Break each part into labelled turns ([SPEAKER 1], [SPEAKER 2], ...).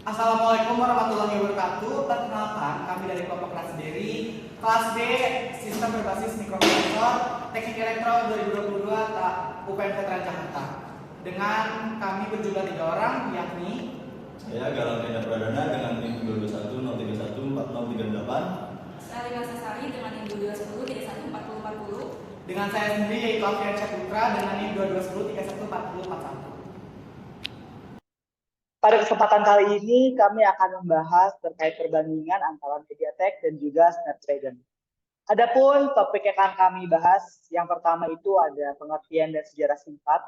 [SPEAKER 1] Assalamualaikum warahmatullahi wabarakatuh. Perkenalkan, kami dari kelompok kelas B, Sistem Berbasis Mikroprosesor, Teknik Elektro 2022, UPN Veteran Jakarta. Dengan kami berjumlah 3 orang, yakni
[SPEAKER 2] saya Galang Kenya Pradana dengan NIM 221-031-4038.
[SPEAKER 3] Saya Lima Sasari dengan NIM 2210-314040.
[SPEAKER 1] Dengan saya sendiri yaitu Alfian Syaputra dengan NIM 2210-314041. Pada kesempatan kali ini kami akan membahas terkait perbandingan antara MediaTek dan juga Snapdragon. Adapun topik yang akan kami bahas, yang pertama itu ada pengertian dan sejarah singkat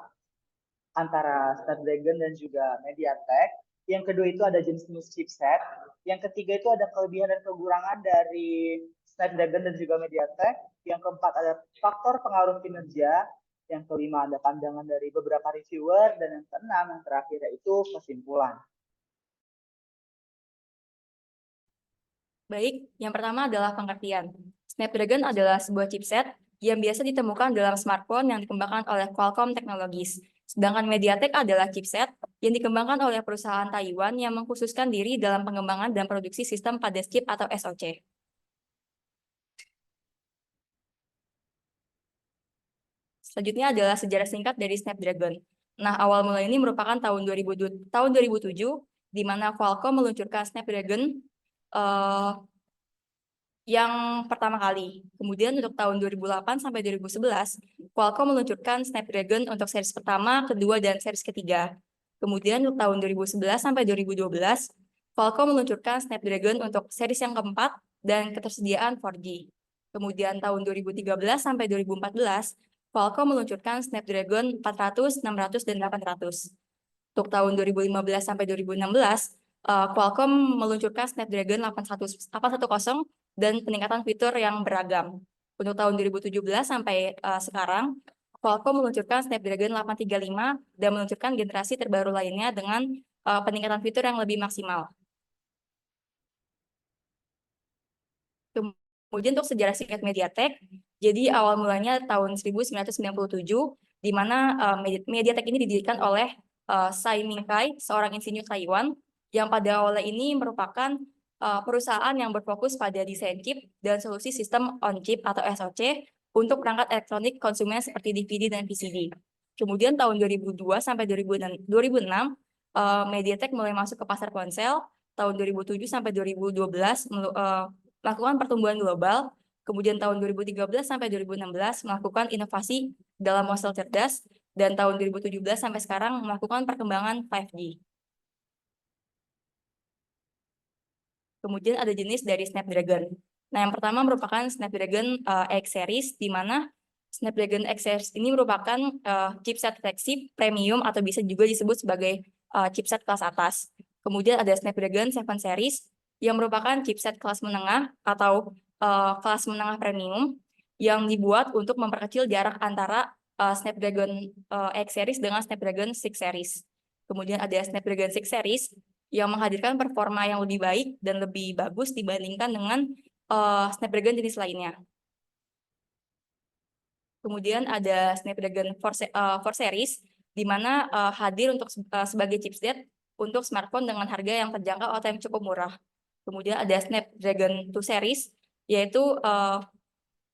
[SPEAKER 1] antara Snapdragon dan juga MediaTek. Yang kedua itu ada jenis-jenis chipset. Yang ketiga itu ada kelebihan dan kekurangan dari Snapdragon dan juga MediaTek. Yang keempat ada faktor pengaruh kinerja. Yang kelima ada pandangan dari beberapa reviewer. Dan yang keenam, yang terakhir yaitu kesimpulan.
[SPEAKER 3] Baik, yang pertama adalah pengertian. Snapdragon adalah sebuah chipset yang biasa ditemukan dalam smartphone yang dikembangkan oleh Qualcomm Technologies. Sedangkan MediaTek adalah chipset yang dikembangkan oleh perusahaan Taiwan yang mengkhususkan diri dalam pengembangan dan produksi sistem padas chip atau SoC. Selanjutnya adalah sejarah singkat dari Snapdragon. Nah, awal mula ini merupakan tahun 2007, di mana Qualcomm meluncurkan Snapdragon yang pertama kali. Kemudian untuk tahun 2008 sampai 2011, Qualcomm meluncurkan Snapdragon untuk series pertama, kedua, dan series ketiga. Kemudian untuk tahun 2011 sampai 2012, Qualcomm meluncurkan Snapdragon untuk series yang keempat dan ketersediaan 4G. Kemudian tahun 2013 sampai 2014, Qualcomm meluncurkan Snapdragon 400, 600, dan 800. Untuk tahun 2015 sampai 2016, Qualcomm meluncurkan Snapdragon 810 dan peningkatan fitur yang beragam. Untuk tahun 2017 sampai sekarang, Qualcomm meluncurkan Snapdragon 835 dan meluncurkan generasi terbaru lainnya dengan peningkatan fitur yang lebih maksimal. Kemudian untuk sejarah singkat MediaTek, jadi awal mulanya tahun 1997, di mana MediaTek ini didirikan oleh Tsai Ming-kai, seorang insinyur Taiwan, yang pada awalnya ini merupakan perusahaan yang berfokus pada desain chip dan solusi sistem on-chip atau SoC untuk perangkat elektronik konsumen seperti DVD dan VCD. Kemudian tahun 2002 sampai 2006, MediaTek mulai masuk ke pasar ponsel. Tahun 2007 sampai 2012 melakukan pertumbuhan global, kemudian tahun 2013 sampai 2016 melakukan inovasi dalam ponsel cerdas, dan tahun 2017 sampai sekarang melakukan perkembangan 5G. Kemudian ada jenis dari Snapdragon. Nah, yang pertama merupakan Snapdragon X Series, di mana Snapdragon X Series ini merupakan chipset flagship premium atau bisa juga disebut sebagai chipset kelas atas. Kemudian ada Snapdragon 7 Series, yang merupakan chipset kelas menengah atau kelas menengah premium yang dibuat untuk memperkecil jarak antara Snapdragon X Series dengan Snapdragon 6 Series. Kemudian ada Snapdragon 6 Series yang menghadirkan performa yang lebih baik dan lebih bagus dibandingkan dengan Snapdragon jenis lainnya. Kemudian ada Snapdragon 4 Series, di mana hadir untuk sebagai chipset untuk smartphone dengan harga yang terjangkau atau yang cukup murah. Kemudian ada Snapdragon 2 Series, yaitu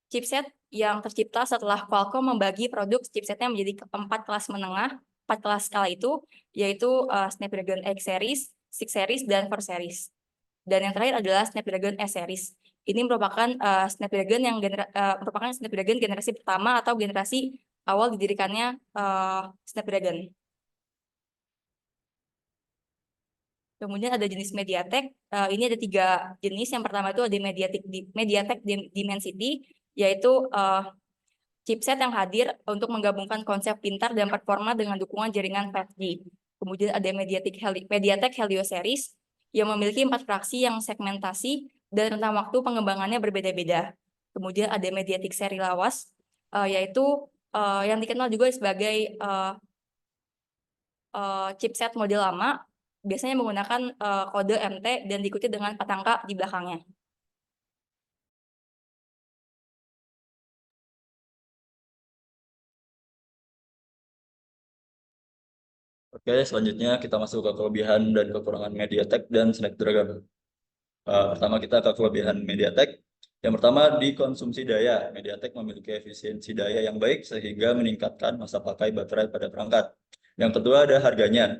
[SPEAKER 3] chipset yang tercipta setelah Qualcomm membagi produk chipsetnya menjadi 4 kelas menengah, 4 kelas skala itu, yaitu Snapdragon X Series, 6 Series, dan 4 Series. Dan yang terakhir adalah Snapdragon S Series. Ini merupakan merupakan Snapdragon generasi pertama atau generasi awal didirikannya Snapdragon. Kemudian ada jenis MediaTek. Ini ada 3 jenis. Yang pertama itu ada MediaTek Dimensity, yaitu chipset yang hadir untuk menggabungkan konsep pintar dan performa dengan dukungan jaringan 5G. Kemudian ada MediaTek Helio Series yang memiliki 4 fraksi yang segmentasi dan rentang waktu pengembangannya berbeda-beda. Kemudian ada MediaTek seri lawas, yaitu yang dikenal juga sebagai chipset model lama, biasanya menggunakan kode MT dan diikuti dengan 4 angka di belakangnya.
[SPEAKER 2] Oke, selanjutnya kita masuk ke kelebihan dan kekurangan MediaTek dan Snapdragon. Pertama kita ke kelebihan MediaTek. Yang pertama di konsumsi daya. MediaTek memiliki efisiensi daya yang baik sehingga meningkatkan masa pakai baterai pada perangkat. Yang kedua ada harganya.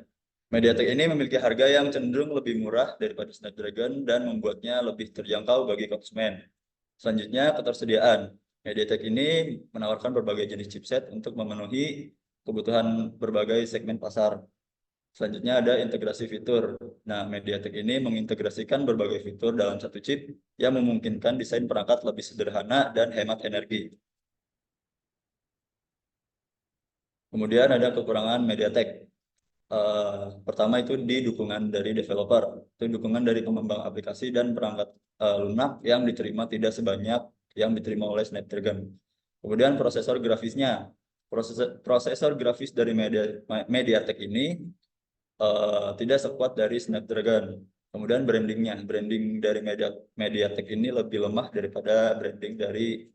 [SPEAKER 2] MediaTek ini memiliki harga yang cenderung lebih murah daripada Snapdragon dan membuatnya lebih terjangkau bagi konsumen. Selanjutnya ketersediaan. MediaTek ini menawarkan berbagai jenis chipset untuk memenuhi kebutuhan berbagai segmen pasar. Selanjutnya ada integrasi fitur. Nah, MediaTek ini mengintegrasikan berbagai fitur dalam satu chip yang memungkinkan desain perangkat lebih sederhana dan hemat energi. Kemudian ada kekurangan MediaTek. Pertama itu di dukungan dari developer, itu dukungan dari pengembang aplikasi dan perangkat lunak yang diterima tidak sebanyak yang diterima oleh Snapdragon. Kemudian prosesor grafisnya. Prosesor grafis dari MediaTek ini tidak sekuat dari Snapdragon. Kemudian branding dari MediaTek ini lebih lemah daripada branding dari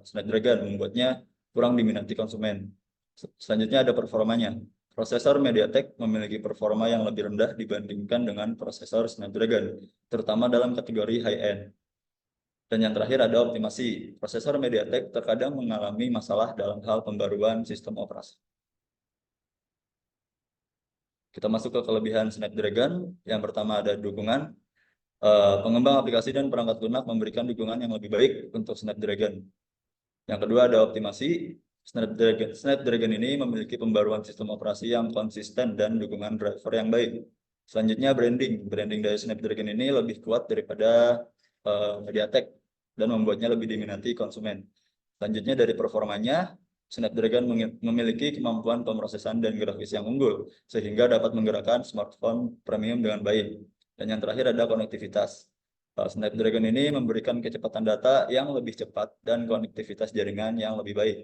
[SPEAKER 2] Snapdragon, membuatnya kurang diminati konsumen. Selanjutnya ada performanya. Prosesor MediaTek memiliki performa yang lebih rendah dibandingkan dengan prosesor Snapdragon, terutama dalam kategori high-end. Dan yang terakhir ada optimasi. Prosesor MediaTek terkadang mengalami masalah dalam hal pembaruan sistem operasi. Kita masuk ke kelebihan Snapdragon. Yang pertama ada dukungan. Pengembang aplikasi dan perangkat lunak memberikan dukungan yang lebih baik untuk Snapdragon. Yang kedua ada optimasi. Snapdragon ini memiliki pembaruan sistem operasi yang konsisten dan dukungan driver yang baik. Selanjutnya branding. Branding dari Snapdragon ini lebih kuat daripada MediaTek dan membuatnya lebih diminati konsumen. Selanjutnya dari performanya, Snapdragon memiliki kemampuan pemrosesan dan grafis yang unggul, sehingga dapat menggerakkan smartphone premium dengan baik. Dan yang terakhir ada konektivitas. Snapdragon ini memberikan kecepatan data yang lebih cepat dan konektivitas jaringan yang lebih baik.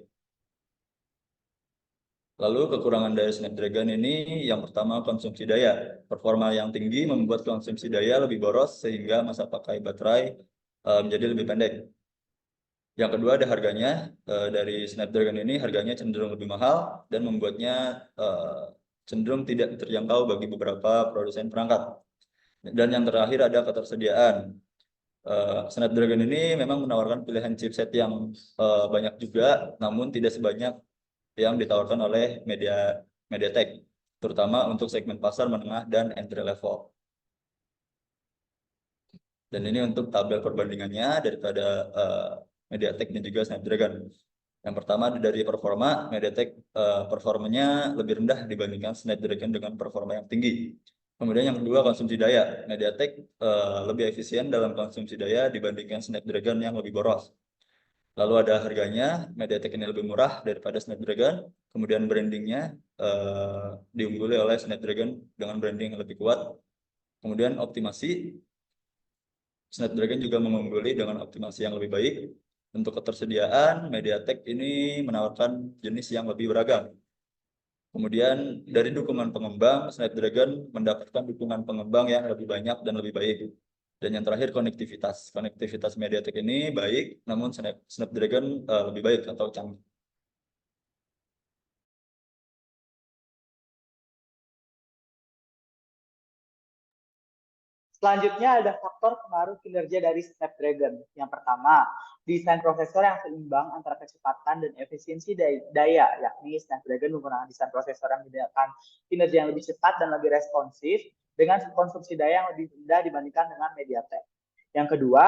[SPEAKER 2] Lalu kekurangan dari Snapdragon ini yang pertama konsumsi daya. Performa yang tinggi membuat konsumsi daya lebih boros sehingga masa pakai baterai menjadi lebih pendek. Yang kedua ada harganya. Dari Snapdragon ini harganya cenderung lebih mahal dan membuatnya cenderung tidak terjangkau bagi beberapa produsen perangkat. Dan yang terakhir ada ketersediaan. Snapdragon ini memang menawarkan pilihan chipset yang banyak juga, namun tidak sebanyak yang ditawarkan oleh MediaTek, terutama untuk segmen pasar menengah dan entry level. Dan ini untuk tabel perbandingannya daripada MediaTek dan juga Snapdragon. Yang pertama dari performa, MediaTek performanya lebih rendah dibandingkan Snapdragon dengan performa yang tinggi. Kemudian yang kedua konsumsi daya, MediaTek lebih efisien dalam konsumsi daya dibandingkan Snapdragon yang lebih boros. Lalu ada harganya, MediaTek ini lebih murah daripada Snapdragon. Kemudian brandingnya diungguli oleh Snapdragon dengan branding yang lebih kuat. Kemudian optimasi, Snapdragon juga mengungguli dengan optimasi yang lebih baik. Untuk ketersediaan, MediaTek ini menawarkan jenis yang lebih beragam. Kemudian dari dukungan pengembang, Snapdragon mendapatkan dukungan pengembang yang lebih banyak dan lebih baik. Dan yang terakhir konektivitas. Konektivitas MediaTek ini baik, namun Snapdragon lebih baik atau canggih.
[SPEAKER 1] Selanjutnya ada faktor pengaruh kinerja dari Snapdragon. Yang pertama, desain prosesor yang seimbang antara kecepatan dan efisiensi daya, yakni Snapdragon menggunakan desain prosesor yang menyediakan kinerja yang lebih cepat dan lebih responsif dengan konsumsi daya yang lebih rendah dibandingkan dengan MediaTek. Yang kedua,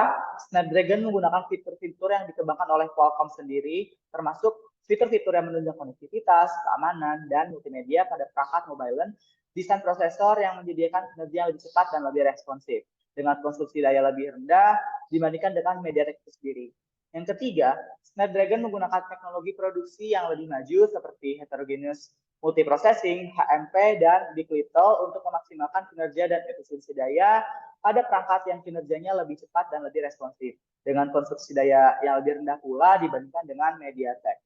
[SPEAKER 1] Snapdragon menggunakan fitur-fitur yang dikembangkan oleh Qualcomm sendiri, termasuk fitur-fitur yang menunjang konektivitas, keamanan, dan multimedia pada perangkat mobile desain prosesor yang menyediakan kinerja yang lebih cepat dan lebih responsif dengan konsumsi daya lebih rendah dibandingkan dengan MediaTek itu sendiri. Yang ketiga, Snapdragon menggunakan teknologi produksi yang lebih maju seperti heterogeneous multiprocessing, HMP, dan big little untuk memaksimalkan kinerja dan efisiensi daya pada perangkat yang kinerjanya lebih cepat dan lebih responsif dengan konsumsi daya yang lebih rendah pula dibandingkan dengan MediaTek.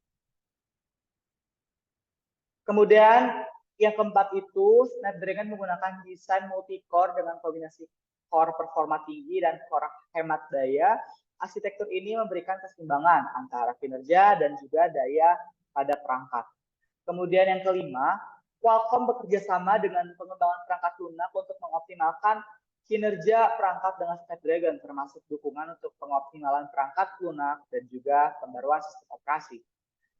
[SPEAKER 1] Kemudian yang keempat itu, Snapdragon menggunakan desain multi-core dengan kombinasi core performa tinggi dan core hemat daya. Arsitektur ini memberikan keseimbangan antara kinerja dan juga daya pada perangkat. Kemudian yang kelima, Qualcomm bekerja sama dengan pengembangan perangkat lunak untuk mengoptimalkan kinerja perangkat dengan Snapdragon, termasuk dukungan untuk pengoptimalan perangkat lunak dan juga pembaruan sistem operasi.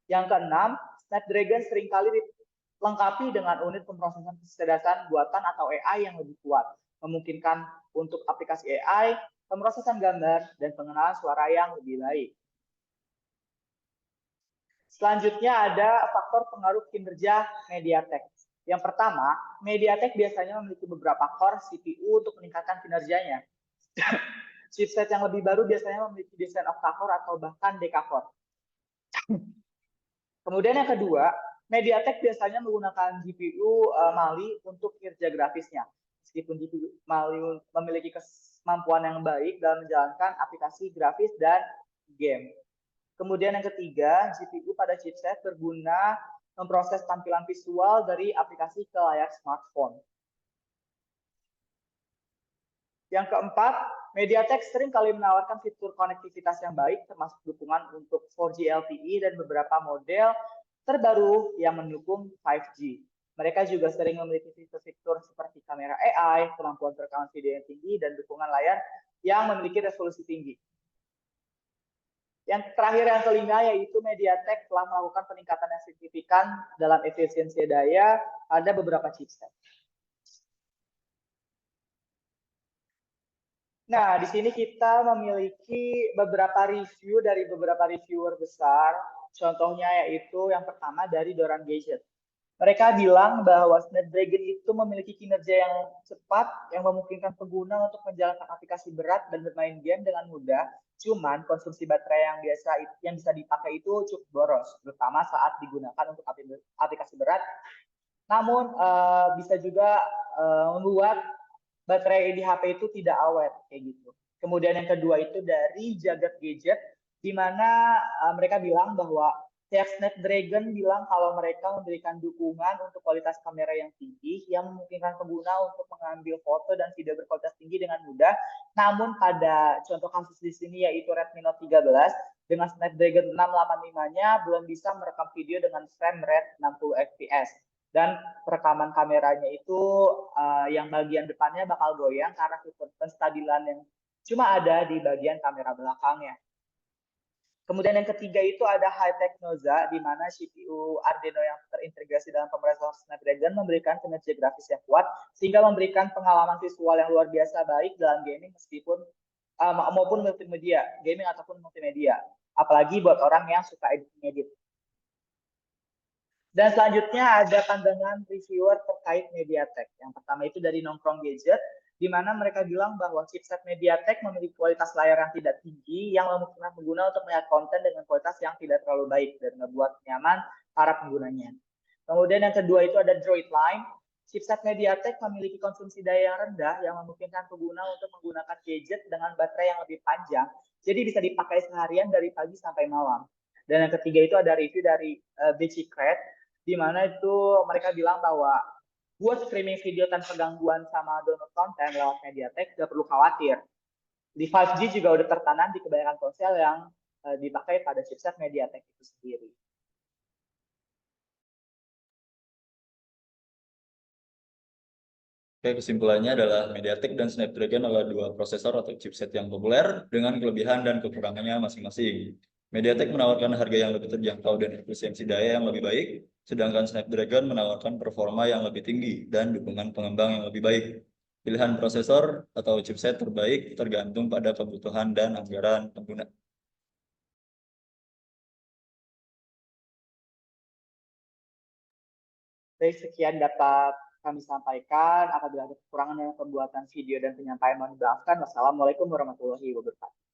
[SPEAKER 1] Yang keenam, Snapdragon seringkali dilengkapi dengan unit pemrosesan kecerdasan buatan atau AI yang lebih kuat, memungkinkan untuk aplikasi AI, pemrosesan gambar, dan pengenalan suara yang lebih baik. Selanjutnya ada faktor pengaruh kinerja MediaTek. Yang pertama, MediaTek biasanya memiliki beberapa core CPU untuk meningkatkan kinerjanya. Chipset yang lebih baru biasanya memiliki desain octa-core atau bahkan deca-core. Kemudian yang kedua, MediaTek biasanya menggunakan GPU Mali untuk kinerja grafisnya. Meskipun GPU Mali memiliki kemampuan yang baik dalam menjalankan aplikasi grafis dan game. Kemudian yang ketiga, GPU pada chipset berguna memproses tampilan visual dari aplikasi ke layar smartphone. Yang keempat, MediaTek sering kali menawarkan fitur konektivitas yang baik, termasuk dukungan untuk 4G LTE dan beberapa model terbaru yang mendukung 5G. Mereka juga sering memiliki fitur-fitur seperti kamera AI, kemampuan perekaman video yang tinggi, dan dukungan layar yang memiliki resolusi tinggi. Yang terakhir yang kelima yaitu MediaTek telah melakukan peningkatan yang signifikan dalam efisiensi daya pada beberapa chipset. Nah, di sini kita memiliki beberapa review dari beberapa reviewer besar. Contohnya yaitu yang pertama dari Doran Gadget. Mereka bilang bahwa Snapdragon itu memiliki kinerja yang cepat yang memungkinkan pengguna untuk menjalankan aplikasi berat dan bermain game dengan mudah. Cuman konsumsi baterai yang bisa dipakai itu cukup boros, terutama saat digunakan untuk aplikasi berat. Namun bisa juga membuat baterai di HP itu tidak awet kayak gitu. Kemudian yang kedua itu dari Jagat Gadget, di mana mereka bilang bahwa pihak Snapdragon bilang kalau mereka memberikan dukungan untuk kualitas kamera yang tinggi yang memungkinkan pengguna untuk mengambil foto dan video berkualitas tinggi dengan mudah. Namun pada contoh kasus di sini yaitu Redmi Note 13 dengan Snapdragon 685-nya belum bisa merekam video dengan frame rate 60 fps. Dan perekaman kameranya itu yang bagian depannya bakal goyang karena fitur penstabilan yang cuma ada di bagian kamera belakangnya. Kemudian yang ketiga itu ada High-Tech Noza, di mana CPU Adreno yang terintegrasi dalam prosesor Snapdragon memberikan kinerja grafis yang kuat, sehingga memberikan pengalaman visual yang luar biasa baik dalam gaming meskipun maupun multimedia, gaming ataupun multimedia. Apalagi buat orang yang suka edit. Dan selanjutnya ada pandangan reviewer terkait MediaTek. Yang pertama itu dari Nongkrong Gadget, di mana mereka bilang bahwa chipset MediaTek memiliki kualitas layar yang tidak tinggi, yang memungkinkan pengguna untuk melihat konten dengan kualitas yang tidak terlalu baik dan membuat nyaman para penggunanya. Kemudian yang kedua itu ada Droidline. Chipset MediaTek memiliki konsumsi daya yang rendah yang memungkinkan pengguna untuk menggunakan gadget dengan baterai yang lebih panjang, jadi bisa dipakai seharian dari pagi sampai malam. Dan yang ketiga itu ada review dari Becicred, di mana itu mereka bilang bahwa buat streaming video tanpa gangguan sama download konten lewat MediaTek gak perlu khawatir. Di 5G juga udah tertanam di kebanyakan ponsel yang dipakai pada chipset MediaTek itu sendiri.
[SPEAKER 2] Oke, kesimpulannya adalah MediaTek dan Snapdragon adalah dua prosesor atau chipset yang populer dengan kelebihan dan kekurangannya masing-masing. MediaTek menawarkan harga yang lebih terjangkau dan efisiensi daya yang lebih baik, sedangkan Snapdragon menawarkan performa yang lebih tinggi dan dukungan pengembang yang lebih baik. Pilihan prosesor atau chipset terbaik tergantung pada kebutuhan dan anggaran pengguna.
[SPEAKER 1] Baik, sekian dapat kami sampaikan. Apabila ada kekurangan dalam pembuatan video dan penyampaian mohon dimaafkan. Wassalamualaikum warahmatullahi wabarakatuh.